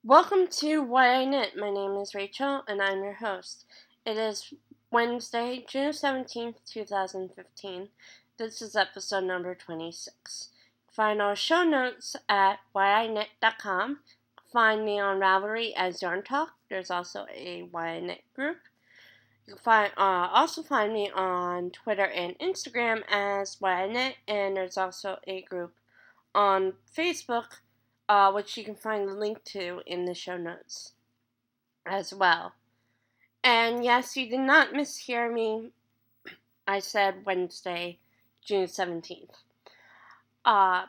Welcome to What I Knit. My name is Rachel, and I'm your host. It is Wednesday, June 17th, 2015. This is episode number 26. Find our show notes at whyiknit.com. Find me on Ravelry as Yarn Talk. There's also a Why I Knit group. You can also find me on Twitter and Instagram as Why I Knit, and there's also a group on Facebook, which you can find the link to in the show notes as well. And yes, you did not mishear me. I said Wednesday, June 17th. As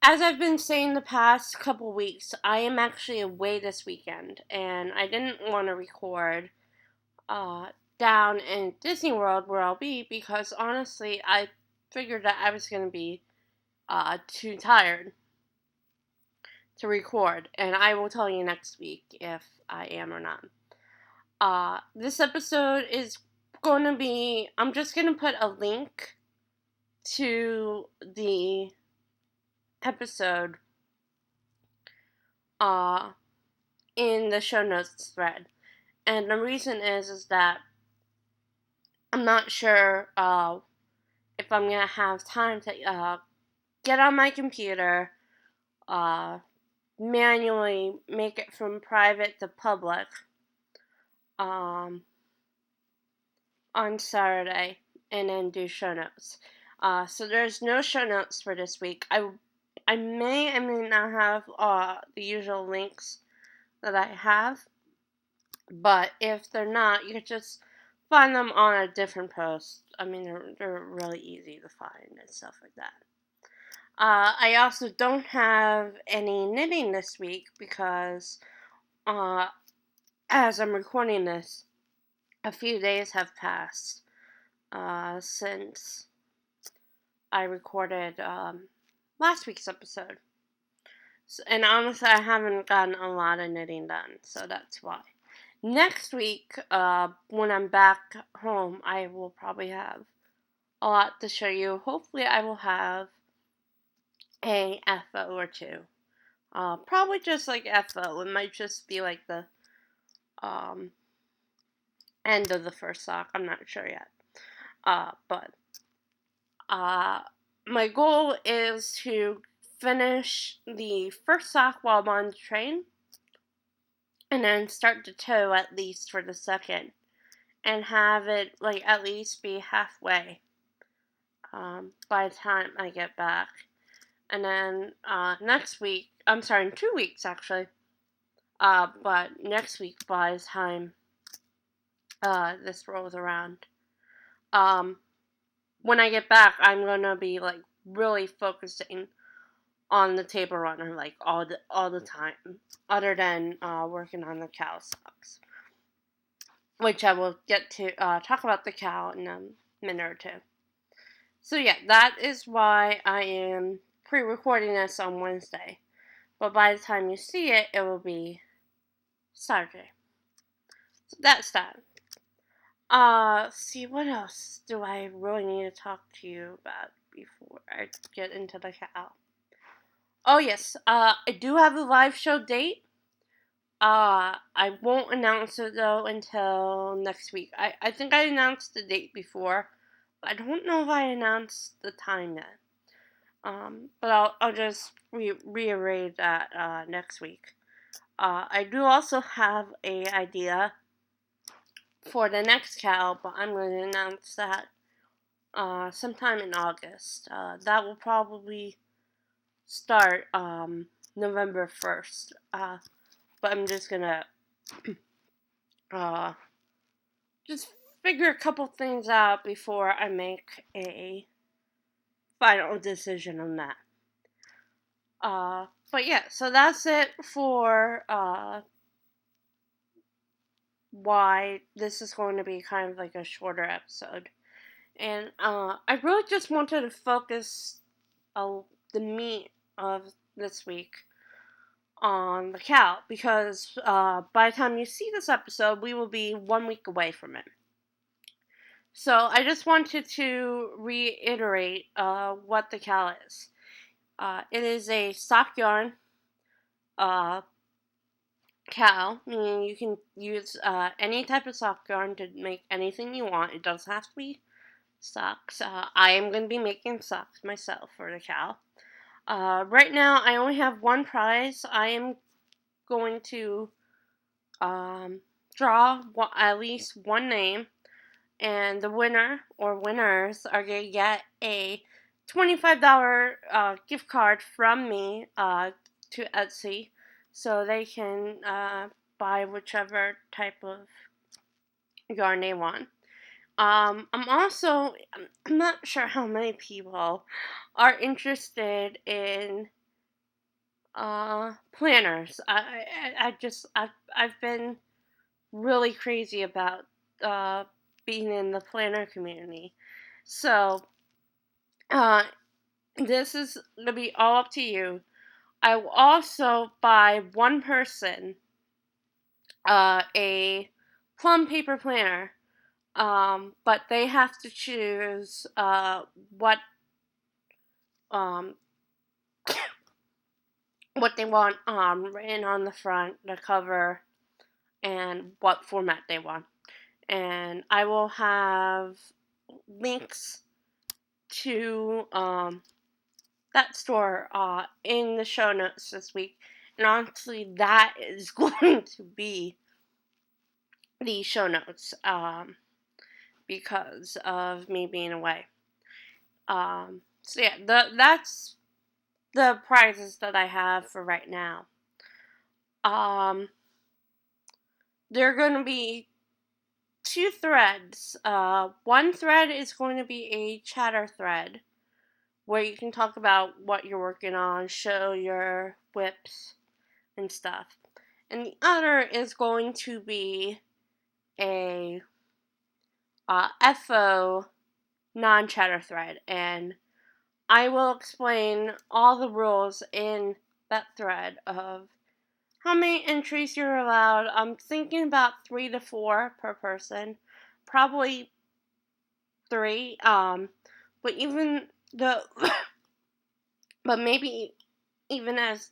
I've been saying the past couple weeks, I am actually away this weekend, and I didn't want to record down in Disney World where I'll be because honestly, I figured that I was going to be too tired to record, and I will tell you next week if I am or not. This episode is going to be, I'm just going to put a link to the episode in the show notes thread. And the reason is that I'm not sure if I'm going to have time to get on my computer, manually make it from private to public on Saturday and then do show notes. So there's no show notes for this week. I may not have the usual links that I have, but if they're not, you can just find them on a different post. I mean, they're really easy to find and stuff like that. I also don't have any knitting this week because as I'm recording this, a few days have passed since I recorded last week's episode. And honestly, I haven't gotten a lot of knitting done, so that's why. Next week, when I'm back home, I will probably have a lot to show you. Hopefully, I will have a FO or two. Probably just like FO. It might just be like the end of the first sock. I'm not sure yet. But my goal is to finish the first sock while I'm on the train, and then start to toe at least for the second, and have it like at least be halfway by the time I get back. And then next week, I'm sorry, in 2 weeks actually, but next week by the time this rolls around, when I get back, I'm gonna be like really focusing on the table runner like all the time, other than working on the cow socks, which I will get to talk about the cow in a minute or two. So yeah, that is why I am pre-recording this on Wednesday, but by the time you see it, it will be Saturday. So that's that. See, what else do I really need to talk to you about before I get into the cow? Oh, yes, I do have a live show date. I won't announce it, though, until next week. I think I announced the date before, but I don't know if I announced the time yet. But I'll just reiterate that, next week. I do also have a idea for the next cow, but I'm going to announce that sometime in August. That will probably start November 1st. But I'm just going to just figure a couple things out before I make a final decision on that. But yeah, so that's it for why this is going to be kind of like a shorter episode. And I really just wanted to focus the meat of this week on the cow, because by the time you see this episode, we will be 1 week away from it. So I just wanted to reiterate what the cow is. It is a sock yarn cow, meaning you can use any type of sock yarn to make anything you want. It doesn't have to be socks. I am going to be making socks myself for the cow. Right now, I only have one prize. I am going to draw at least one name, and the winner or winners are going to get a $25 gift card from me to Etsy, so they can buy whichever type of yarn they want. I'm not sure how many people are interested in planners. I've been really crazy about being in the planner community. So this is gonna be all up to you. I will also buy one person a plum paper planner, but they have to choose um, what they want written on the front, the cover, and what format they want. And I will have links to that store in the show notes this week. And honestly, that is going to be the show notes because of me being away. So yeah, that's the prizes that I have for right now. There are going to be two threads. One thread is going to be a chatter thread where you can talk about what you're working on, show your whips and stuff. And the other is going to be a FO non-chatter thread, and I will explain all the rules in that thread of how many entries you're allowed. I'm thinking about 3 to 4 per person, probably 3. But even the but maybe even as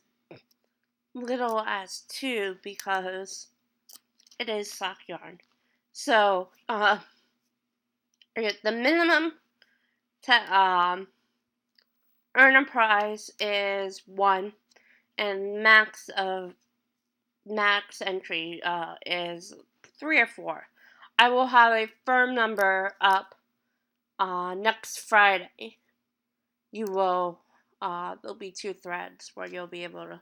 little as 2 because it is sock yarn. So the minimum to earn a prize is 1, and max entry is 3 or 4. I will have a firm number up next Friday. There'll be 2 threads where you'll be able to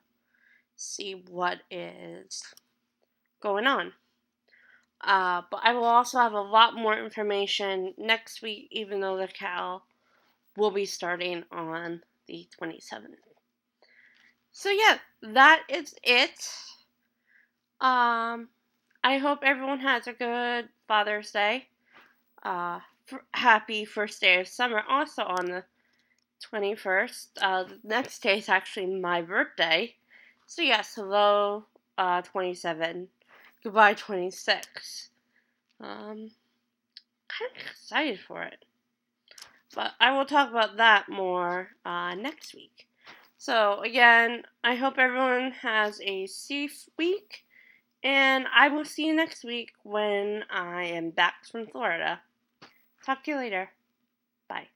see what is going on. But I will also have a lot more information next week, even though the cow will be starting on the 27th. So yeah, that is it. I hope everyone has a good Father's Day. Happy first day of summer. Also on the 21st. The next day is actually my birthday. So yes, hello 27. Goodbye 26. Kind of excited for it. But I will talk about that more next week. So again, I hope everyone has a safe week, and I will see you next week when I am back from Florida. Talk to you later. Bye.